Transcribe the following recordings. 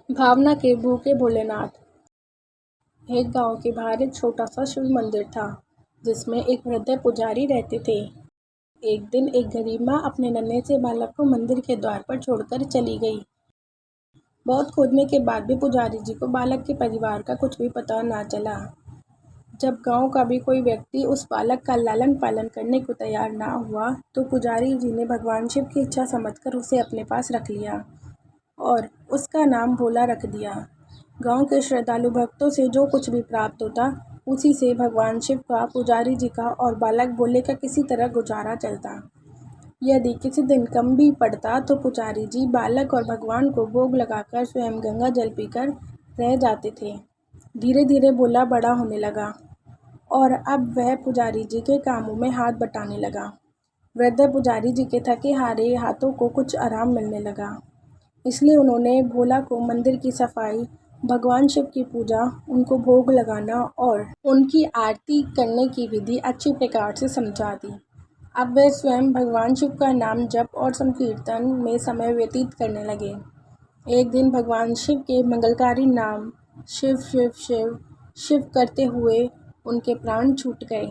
भावना के भूखे भोलेनाथ। एक गांव के बाहर एक छोटा सा शिव मंदिर था, जिसमें एक वृद्ध पुजारी रहते थे। एक दिन एक गरीब माँ अपने नन्हे से बालक को मंदिर के द्वार पर छोड़कर चली गई। बहुत खोजने के बाद भी पुजारी जी को बालक के परिवार का कुछ भी पता ना चला। जब गांव का भी कोई व्यक्ति उस बालक का लालन पालन करने को तैयार ना हुआ, तो पुजारी जी ने भगवान शिव की इच्छा समझकर उसे अपने पास रख लिया और उसका नाम भोला रख दिया। गांव के श्रद्धालु भक्तों से जो कुछ भी प्राप्त होता, उसी से भगवान शिव का, पुजारी जी का और बालक भोले का किसी तरह गुजारा चलता। यदि किसी दिन कम भी पड़ता तो पुजारी जी बालक और भगवान को भोग लगाकर स्वयं गंगा जल पीकर रह जाते थे। धीरे धीरे भोला बड़ा होने लगा और अब वह पुजारी जी के कामों में हाथ बटाने लगा। वृद्ध पुजारी जी के थके हारे हाथों को कुछ आराम मिलने लगा, इसलिए उन्होंने भोला को मंदिर की सफाई, भगवान शिव की पूजा, उनको भोग लगाना और उनकी आरती करने की विधि अच्छी प्रकार से समझा दी। अब वे स्वयं भगवान शिव का नाम जप और संकीर्तन में समय व्यतीत करने लगे। एक दिन भगवान शिव के मंगलकारी नाम शिव शिव शिव शिव करते हुए उनके प्राण छूट गए।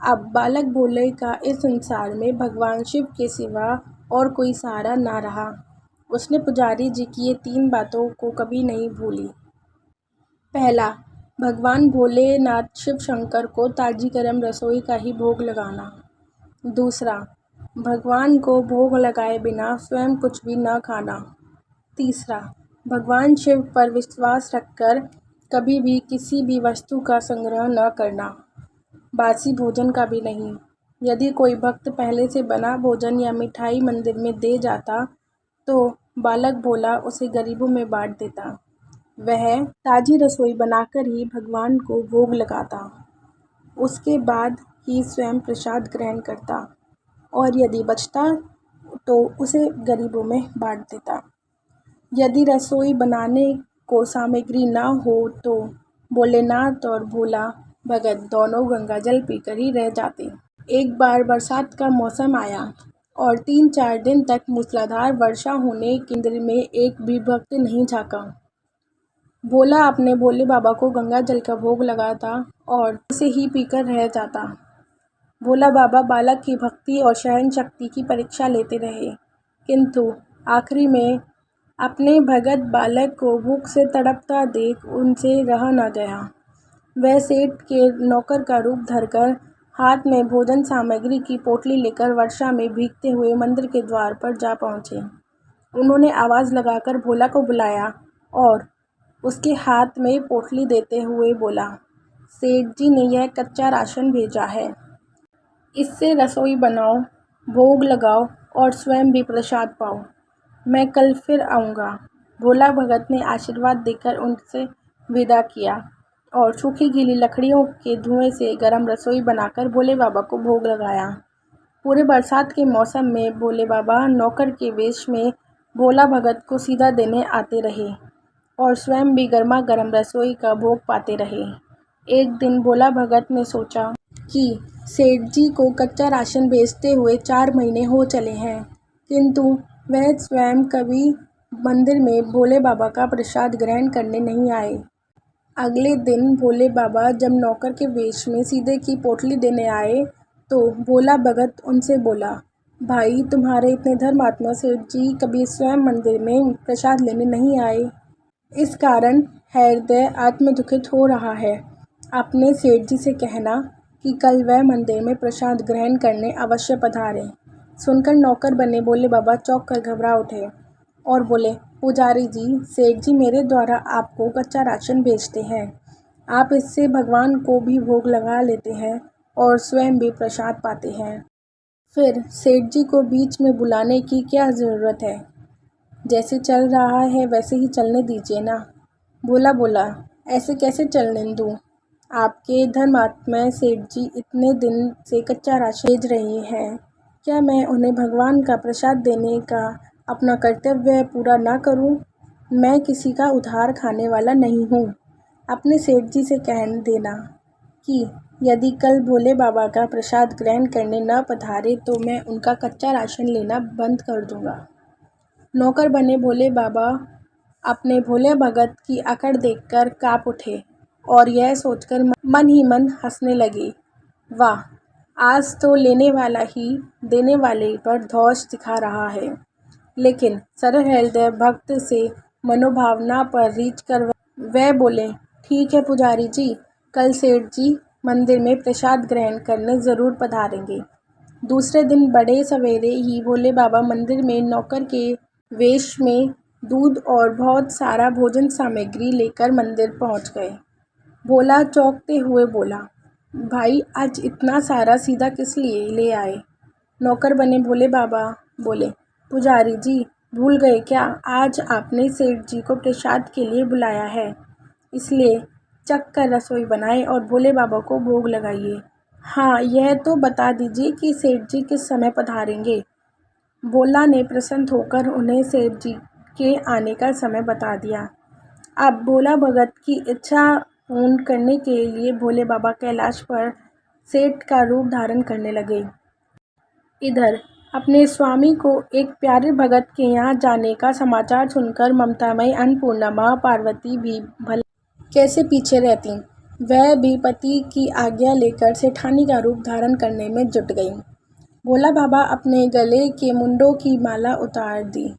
अब बालक भोले का इस संसार में भगवान शिव के सिवा और कोई सहारा ना रहा। उसने पुजारी जी की ये 3 बातों को कभी नहीं भूली। पहला, भगवान भोलेनाथ शिव शंकर को ताजी गर्म रसोई का ही भोग लगाना। दूसरा, भगवान को भोग लगाए बिना स्वयं कुछ भी न खाना। तीसरा, भगवान शिव पर विश्वास रखकर कभी भी किसी भी वस्तु का संग्रह न करना, बासी भोजन का भी नहीं। यदि कोई भक्त पहले से बना भोजन या मिठाई मंदिर में दे जाता, तो बालक भोला उसे गरीबों में बांट देता। वह ताजी रसोई बनाकर ही भगवान को भोग लगाता, उसके बाद ही स्वयं प्रसाद ग्रहण करता और यदि बचता तो उसे गरीबों में बांट देता। यदि रसोई बनाने को सामग्री न हो तो भोलेनाथ और भोला भगत दोनों गंगा जल पीकर ही रह जाते। एक बार बरसात का मौसम आया और 3-4 दिन तक मूसलाधार वर्षा होने के मंदिर में एक भी भक्त नहीं झांका। भोला अपने भोले बाबा को गंगा जल का भोग लगाता और उसे ही पीकर रह जाता। भोला बाबा बालक की भक्ति और सहन शक्ति की परीक्षा लेते रहे, किंतु आखिरी में अपने भगत बालक को भूख से तड़पता देख उनसे रहा न गया। वह सेठ के नौकर का रूप धरकर हाथ में भोजन सामग्री की पोटली लेकर वर्षा में भीगते हुए मंदिर के द्वार पर जा पहुँचे। उन्होंने आवाज़ लगाकर भोला को बुलाया और उसके हाथ में पोटली देते हुए बोला, सेठ जी ने यह कच्चा राशन भेजा है, इससे रसोई बनाओ, भोग लगाओ और स्वयं भी प्रसाद पाओ। मैं कल फिर आऊँगा। भोला भगत ने आशीर्वाद देकर उनसे विदा किया और सूखी गीली लकड़ियों के धुएं से गर्म रसोई बनाकर भोले बाबा को भोग लगाया। पूरे बरसात के मौसम में भोले बाबा नौकर के वेश में भोला भगत को सीधा देने आते रहे और स्वयं भी गर्मा गर्म रसोई का भोग पाते रहे। एक दिन भोला भगत ने सोचा कि सेठ जी को कच्चा राशन बेचते हुए 4 महीने हो चले हैं, किंतु वह स्वयं कभी मंदिर में भोले बाबा का प्रसाद ग्रहण करने नहीं आए। अगले दिन भोले बाबा जब नौकर के वेश में सीधे की पोटली देने आए, तो भोला भगत उनसे बोला, भाई तुम्हारे इतने धर्मात्मा सेठ जी कभी स्वयं मंदिर में प्रसाद लेने नहीं आए। इस कारण हृदय आत्मदुखित हो रहा है। अपने सेठ जी से कहना कि कल वह मंदिर में प्रसाद ग्रहण करने अवश्य पधारें। सुनकर नौकर बने भोले बाबा चौंक कर घबरा उठे और बोले, पुजारी जी, सेठ जी मेरे द्वारा आपको कच्चा राशन भेजते हैं। आप इससे भगवान को भी भोग लगा लेते हैं और स्वयं भी प्रसाद पाते हैं। फिर सेठ जी को बीच में बुलाने की क्या ज़रूरत है? जैसे चल रहा है वैसे ही चलने दीजिए ना। भोला बोला, ऐसे कैसे चलने दूँ? आपके धर्मात्मा सेठ जी इतने दिन से कच्चा राशन भेज रहे हैं, क्या मैं उन्हें भगवान का प्रसाद देने का अपना कर्तव्य पूरा ना करूं? मैं किसी का उधार खाने वाला नहीं हूं। अपने सेठ जी से कह देना कि यदि कल भोले बाबा का प्रसाद ग्रहण करने न पधारे तो मैं उनका कच्चा राशन लेना बंद कर दूंगा। नौकर बने भोले बाबा अपने भोले भगत की अकड़ देखकर काँप उठे और यह सोचकर मन ही मन हंसने लगे, वाह, आज तो लेने वाला ही देने वाले पर धौंस दिखा रहा है। लेकिन सरल हृदय भक्त से मनोभावना पर रीझ कर वह बोले, ठीक है पुजारी जी, कल सेठ जी मंदिर में प्रसाद ग्रहण करने ज़रूर पधारेंगे। दूसरे दिन बड़े सवेरे ही भोले बाबा मंदिर में नौकर के वेश में दूध और बहुत सारा भोजन सामग्री लेकर मंदिर पहुंच गए। भोला चौंकते हुए बोला, भाई आज इतना सारा सीधा किस लिए ले आए? नौकर बने भोले बाबा बोले, पुजारी जी भूल गए क्या, आज आपने सेठ जी को प्रसाद के लिए बुलाया है, इसलिए चख कर रसोई बनाए और भोले बाबा को भोग लगाइए। हाँ, यह तो बता दीजिए कि सेठ जी किस समय पधारेंगे। भोला ने प्रसन्न होकर उन्हें सेठ जी के आने का समय बता दिया। अब भोला भगत की इच्छा पूर्ण करने के लिए भोले बाबा कैलाश पर सेठ का रूप धारण करने लगे। इधर अपने स्वामी को एक प्यारे भगत के यहाँ जाने का समाचार सुनकर ममतामयी अन्नपूर्णा माँ पार्वती भी भला कैसे पीछे रहती। वह भी पति की आज्ञा लेकर सेठानी का रूप धारण करने में जुट गई। भोला बाबा अपने गले के मुंडों की माला उतार दी,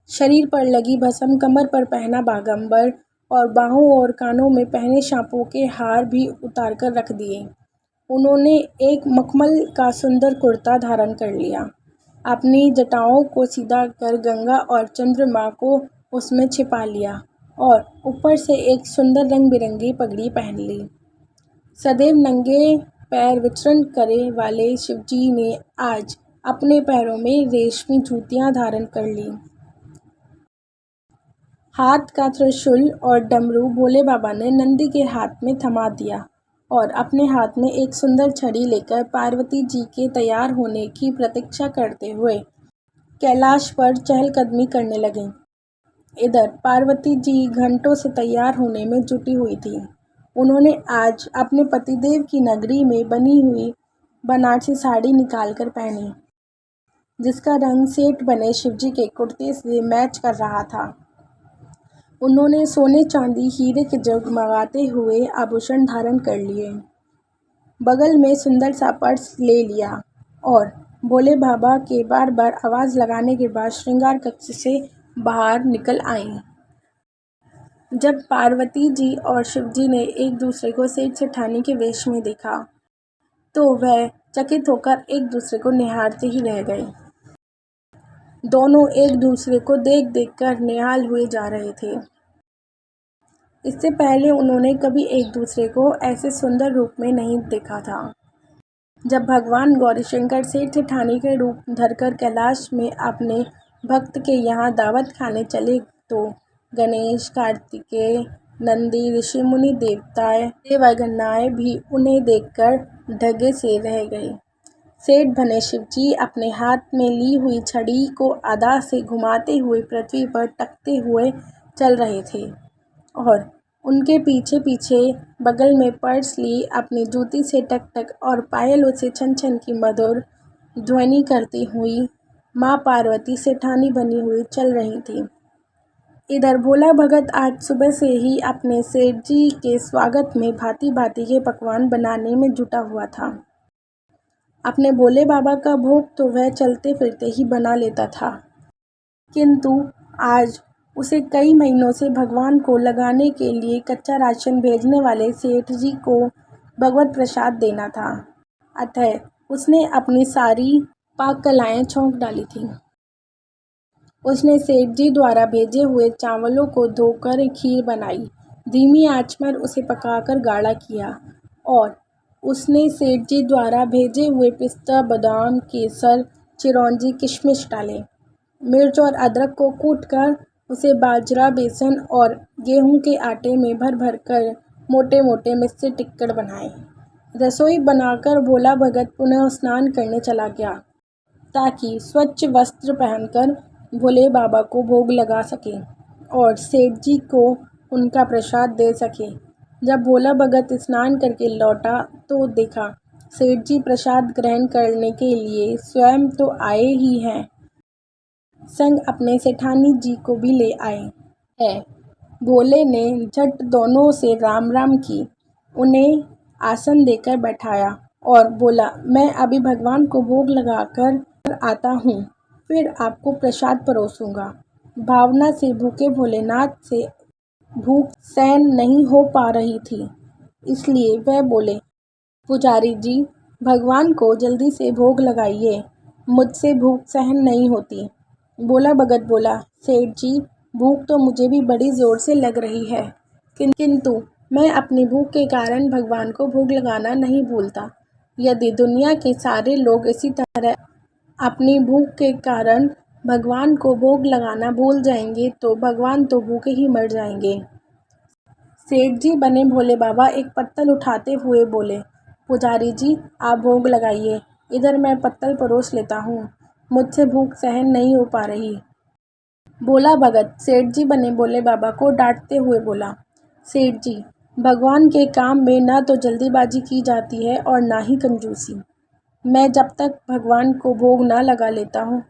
शरीर पर लगी भस्म, कमर पर पहना बागंबर और बाहों और कानों में पहने सांपों के हार भी उतार कर रख दिए। उन्होंने एक मखमल का सुंदर कुर्ता धारण कर लिया, अपनी जटाओं को सीधा कर गंगा और चंद्रमा को उसमें छिपा लिया और ऊपर से एक सुंदर रंग बिरंगी पगड़ी पहन ली। सदैव नंगे पैर विचरण करे वाले शिवजी ने आज अपने पैरों में रेशमी जूतियां धारण कर ली। हाथ का त्रिशूल और डमरू भोले बाबा ने नंदी के हाथ में थमा दिया और अपने हाथ में एक सुंदर छड़ी लेकर पार्वती जी के तैयार होने की प्रतीक्षा करते हुए कैलाश पर चहलकदमी करने लगे। इधर पार्वती जी घंटों से तैयार होने में जुटी हुई थी। उन्होंने आज अपने पतिदेव की नगरी में बनी हुई बनारसी साड़ी निकालकर पहनी, जिसका रंग सेठ बने शिवजी के कुर्ते से मैच कर रहा था। उन्होंने सोने चांदी हीरे के जगमगाते हुए आभूषण धारण कर लिए, बगल में सुंदर सा पर्स ले लिया और भोले बाबा के बार बार आवाज़ लगाने के बाद श्रृंगार कक्ष से बाहर निकल आईं। जब पार्वती जी और शिवजी ने एक दूसरे को सेठ सेठानी के वेश में देखा तो वह चकित होकर एक दूसरे को निहारते ही रह गए। दोनों एक दूसरे को देख देख कर निहाल हुए जा रहे थे। इससे पहले उन्होंने कभी एक दूसरे को ऐसे सुंदर रूप में नहीं देखा था। जब भगवान गौरीशंकर सेठ सेठानी के रूप धरकर कैलाश में अपने भक्त के यहाँ दावत खाने चले तो गणेश, कार्तिकेय, नंदी, ऋषि मुनि देवगणनाएं भी उन्हें देखकर ढगे से रह गए। सेठ बने शिवजी अपने हाथ में ली हुई छड़ी को आधा से घुमाते हुए पृथ्वी पर टकते हुए चल रहे थे और उनके पीछे पीछे बगल में पर्स ली अपनी जूती से टक टक और पायलों से छन छन की मधुर ध्वनि करती हुई माँ पार्वती सेठानी बनी हुई चल रही थी। इधर भोला भगत आज सुबह से ही अपने सेठ जी के स्वागत में भांति भांति के पकवान बनाने में जुटा हुआ था। अपने भोले बाबा का भोग तो वह चलते फिरते ही बना लेता था, किंतु आज उसे कई महीनों से भगवान को लगाने के लिए कच्चा राशन भेजने वाले सेठ जी को भगवत प्रसाद देना था। अतः उसने अपनी सारी पाक कलाएं छौंक डाली थी। उसने सेठ जी द्वारा भेजे हुए चावलों को धोकर खीर बनाई, धीमी आंच पर उसे पकाकर गाढ़ा किया और उसने सेठ जी द्वारा भेजे हुए पिस्ता, बादाम, केसर, चिरौंजी, किशमिश डाले। मिर्च और अदरक को कूटकर उसे बाजरा, बेसन और गेहूं के आटे में भर भर कर मोटे मोटे मिस्से टिक्कड़ बनाए। रसोई बनाकर भोला भगत पुनः स्नान करने चला गया ताकि स्वच्छ वस्त्र पहनकर भोले बाबा को भोग लगा सके और सेठ जी को उनका प्रसाद दे सके। जब भोला भगत स्नान करके लौटा तो देखा सेठ जी प्रसाद ग्रहण करने के लिए स्वयं तो आए ही हैं, संग अपने सेठानी जी को भी ले आए है। भोले ने झट दोनों से राम राम की, उन्हें आसन देकर बैठाया और बोला, मैं अभी भगवान को भोग लगाकर आता हूँ, फिर आपको प्रसाद परोसूंगा। भावना से भूखे भोलेनाथ से भूख सहन नहीं हो पा रही थी, इसलिए वह बोले, पुजारी जी, भगवान को जल्दी से भोग लगाइए, मुझसे भूख सहन नहीं होती। भोला भगत बोला, सेठ जी, भूख तो मुझे भी बड़ी ज़ोर से लग रही है, किंतु मैं अपनी भूख के कारण भगवान को भोग लगाना नहीं भूलता। यदि दुनिया के सारे लोग इसी तरह अपनी भूख के कारण भगवान को भोग लगाना भूल जाएंगे तो भगवान तो भूखे ही मर जाएंगे। सेठ जी बने भोले बाबा एक पत्तल उठाते हुए बोले, पुजारी जी, आप भोग लगाइए, इधर मैं पत्तल परोस लेता हूँ, मुझसे भूख सहन नहीं हो पा रही। भोला भगत सेठ जी बने भोले बाबा को डांटते हुए बोला, सेठ जी, भगवान के काम में ना तो जल्दीबाजी की जाती है और ना ही कंजूसी। मैं जब तक भगवान को भोग ना लगा लेता हूँ,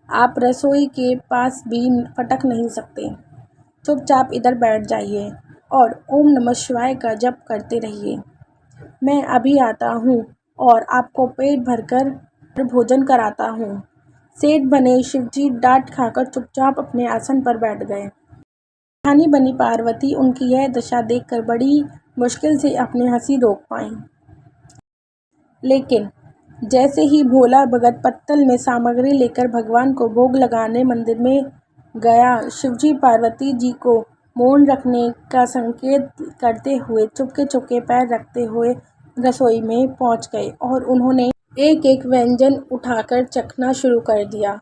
आप रसोई के पास भी फटक नहीं सकते। चुपचाप इधर बैठ जाइए और ओम नमः शिवाय का जप करते रहिए। मैं अभी आता हूँ और आपको पेट भरकर भोजन कराता हूँ। सेठ बने शिवजी डांट खाकर चुपचाप अपने आसन पर बैठ गए। रानी बनी पार्वती उनकी यह दशा देखकर बड़ी मुश्किल से अपनी हंसी रोक पाई। लेकिन जैसे ही भोला भगत पत्तल में सामग्री लेकर भगवान को भोग लगाने मंदिर में गया, शिवजी पार्वती जी को मौन रखने का संकेत करते हुए चुपके चुपके पैर रखते हुए रसोई में पहुंच गए और उन्होंने एक एक व्यंजन उठाकर चखना शुरू कर दिया।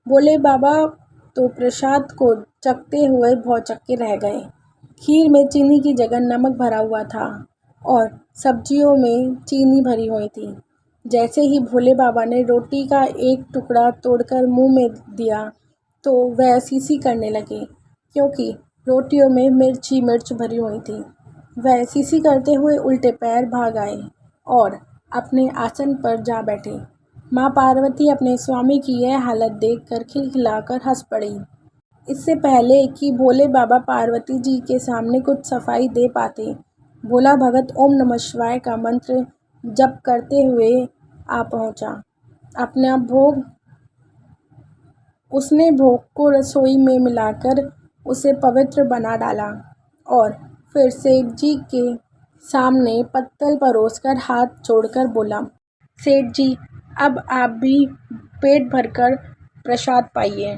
भोले बाबा तो प्रसाद को चखते हुए भौचक्के रह गए। खीर में चीनी की जगह नमक भरा हुआ था और सब्जियों में चीनी भरी हुई थी। जैसे ही भोले बाबा ने रोटी का एक टुकड़ा तोड़कर मुंह में दिया तो वह सीसी करने लगे, क्योंकि रोटियों में मिर्च भरी हुई थी। वह सीसी करते हुए उल्टे पैर भाग आए और अपने आसन पर जा बैठे। माँ पार्वती अपने स्वामी की यह हालत देखकर खिलखिलाकर हंस पड़ी। इससे पहले कि भोले बाबा पार्वती जी के सामने कुछ सफाई दे पाते, भोला भगत ओम नमः शिवाय का मंत्र जप करते हुए आ पहुंचा। अपना भोग उसने भोग को रसोई में मिलाकर उसे पवित्र बना डाला और फिर सेठ जी के सामने पत्तल परोसकर हाथ जोड़कर बोला, सेठ जी, अब आप भी पेट भरकर प्रसाद पाइए।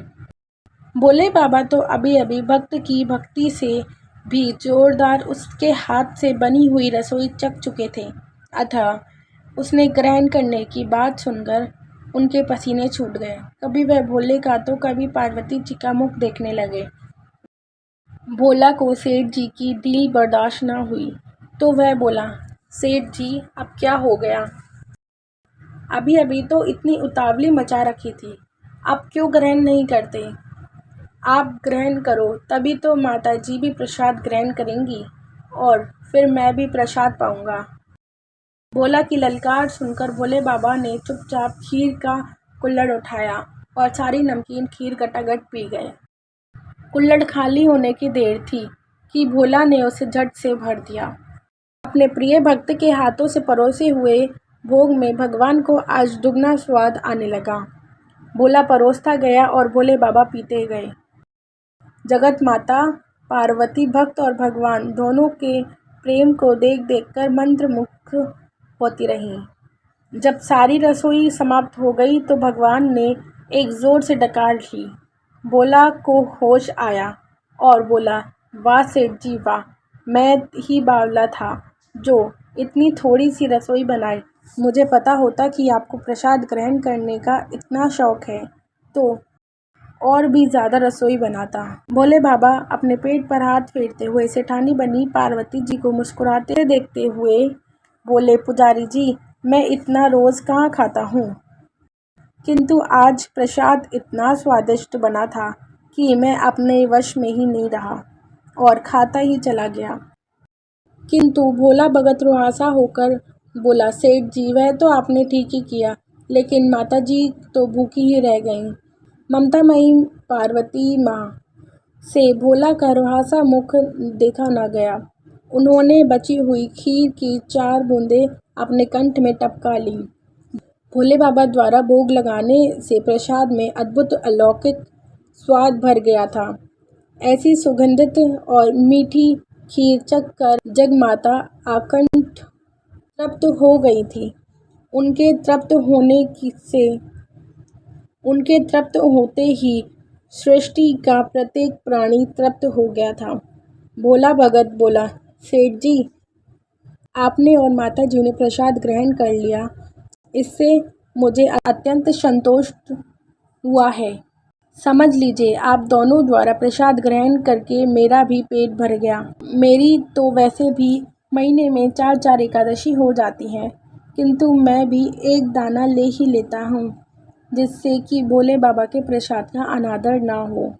भोले बाबा तो अभी अभी भक्त की भक्ति से भी जोरदार उसके हाथ से बनी हुई रसोई चख चुके थे, अतः उसने ग्रहण करने की बात सुनकर उनके पसीने छूट गए। कभी वह भोले का तो कभी पार्वती जी का मुख देखने लगे। भोला को सेठ जी की डील बर्दाश्त न हुई तो वह बोला, सेठ जी, अब क्या हो गया? अभी अभी तो इतनी उतावली मचा रखी थी, अब क्यों ग्रहण नहीं करते? आप ग्रहण करो, तभी तो माता जी भी प्रसाद ग्रहण करेंगी और फिर मैं भी प्रसाद पाऊंगा। भोला की ललकार सुनकर भोले बाबा ने चुपचाप खीर का कुल्हड़ उठाया और सारी नमकीन खीर गटागट पी गए। कुल्हड़ खाली होने की देर थी कि भोला ने उसे झट से भर दिया। अपने प्रिय भक्त के हाथों से परोसे हुए भोग में भगवान को आज दुगना स्वाद आने लगा। भोला परोसता गया और भोले बाबा पीते गए। जगत माता पार्वती भक्त और भगवान दोनों के प्रेम को देख देखकर मंत्रमुग्ध होती रहीं। जब सारी रसोई समाप्त हो गई तो भगवान ने एक जोर से डकार ली। भोला को होश आया और बोला, वाह सेठ जी वाह, मैं ही बावला था जो इतनी थोड़ी सी रसोई बनाई। मुझे पता होता कि आपको प्रसाद ग्रहण करने का इतना शौक है तो और भी ज़्यादा रसोई बनाता। भोले बाबा अपने पेट पर हाथ फेरते हुए सेठानी बनी पार्वती जी को मुस्कुराते देखते हुए बोले, पुजारी जी, मैं इतना रोज़ कहाँ खाता हूँ, किंतु आज प्रसाद इतना स्वादिष्ट बना था कि मैं अपने वश में ही नहीं रहा और खाता ही चला गया। किंतु भोला भगत रुआसा होकर बोला, सेठ जी, वह तो आपने ठीक ही किया, लेकिन माता जी तो भूखी ही रह गईं। ममतामयी पार्वती माँ से भोला का रुहासा मुख देखा न गया। उन्होंने बची हुई खीर की 4 बूंदें अपने कंठ में टपका ली। भोले बाबा द्वारा भोग लगाने से प्रसाद में अद्भुत अलौकिक स्वाद भर गया था। ऐसी सुगंधित और मीठी खीर चखकर जगमाता आकंठ तृप्त हो गई थी। उनके तृप्त होते ही सृष्टि का प्रत्येक प्राणी तृप्त हो गया था। भोला भगत बोला, सेठ जी, आपने और माता जी ने प्रसाद ग्रहण कर लिया, इससे मुझे अत्यंत संतोष हुआ है। समझ लीजिए, आप दोनों द्वारा प्रसाद ग्रहण करके मेरा भी पेट भर गया। मेरी तो वैसे भी महीने में 4-4 एकादशी हो जाती हैं, किंतु मैं भी एक दाना ले ही लेता हूँ, जिससे कि भोले बाबा के प्रसाद का अनादर ना हो।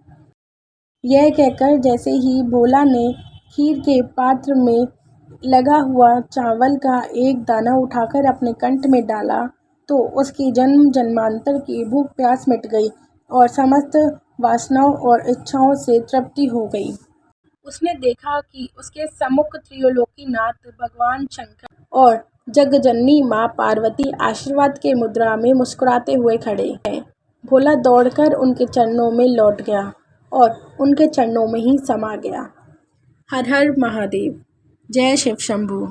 यह कहकर जैसे ही भोला ने खीर के पात्र में लगा हुआ चावल का एक दाना उठाकर अपने कंठ में डाला, तो उसकी जन्म जन्मांतर की भूख प्यास मिट गई और समस्त वासनाओं और इच्छाओं से तृप्ति हो गई। उसने देखा कि उसके सम्मुख त्रिलोकीनाथ भगवान शंकर और जगजननी माँ पार्वती आशीर्वाद के मुद्रा में मुस्कुराते हुए खड़े हैं। भोला दौड़कर उनके चरणों में लौट गया और उनके चरणों में ही समा गया। हर हर महादेव। जय शिव शंभू।